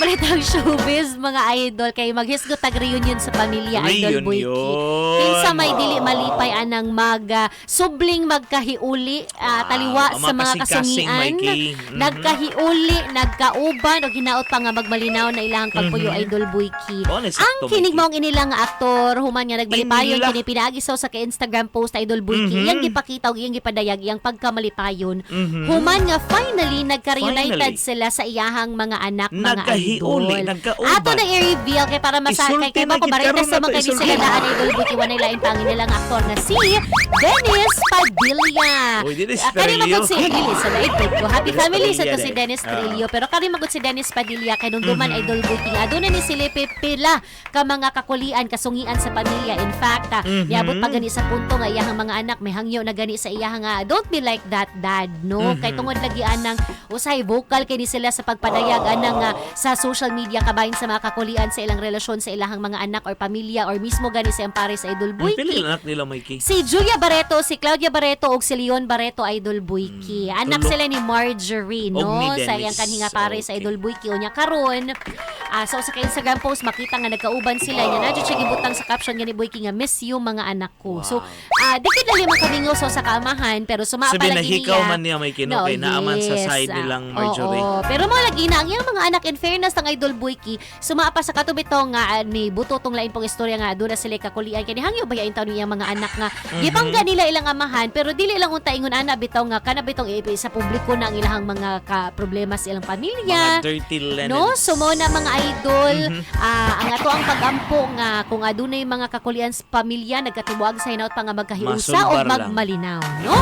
baretang showbiz mga idol kay maghisgot tag reunion sa pamilya Idol Boyki. Kinsa may dili malipay anang subling magkahiuli taliwa sa mga kasungian. Nagkahiuli, nagkauban o hinaot pa nga magmalinaw na ilang pagpuyo Idol Boyki. Ang kinig maong inilang aktor human nga nagbalipayon kini pinagisaw sa Instagram post Idol Boyki. Iyang gipakita og iyang gipadayag iyang pagkamalipayon. Human nga finally nagka-reunited sila sa iyahang mga anak mga idol. Ato na i-reveal kay para masakay kay mako bareta sa mga sila daan Idol Boyki wanay lain pang nilang aktor nga si Dennis Padilla. Kani magud si Dennis sa lain ko. Happy family sa to si Dennis Trillo pero kani magud si Dennis Padilla kay nung duman Idol Boyki aduna ni sila pila ka mga kakulian kasungian sa pamilya. In fact, niabot pa gani sa punto nga iyahang mga anak may hangyo na gani sa iyahang don't be like that dad no kay tungod lagi anang usay vocal kay ni sila sa pagpadayag anang sa social media kabahin sa mga kakulian sa ilang relasyon sa ilang mga anak or pamilya or mismo gani sa Empare sa Idol Boyki. Pili anak nila Mikey. Si Julia Barreto, si Claudia Barreto ug si Leon Barreto Idol Boyki. Anak sila ni Marjorie no sa iyang kanhinga pare sa Idol Boyki unya karon. So sa Instagram post makita nga nagkauban sila nya nadyo siya gibutang sa caption nga ni Boyki nga miss you mga anak ko. So dikit dali man kamingaw sa kaamahan pero sumapa lagi niya. Man niya may kinukay naaman sa side nilang Marjorie. Pero mo lagi na ang iyang mga anak in fairness ng Idol Boyki sumapa sa katubitong nga ni buto tong lain pong istorya nga doon na sila kakulian kay hangyo ba yain taw niyang mga anak nga gipangga nila ilang amahan pero dili lang unta ingon ana bitaw nga kana bitong sa publiko na ang ilahang mga problema sa ilang pamilya. Mga dirty linens. No, sumo na mga idol ang ato ang pagampo nga kung adunay mga kakulian sa pamilya nagkatibuag sa hinaut pa nga magkahiusa o magmalinaw, no?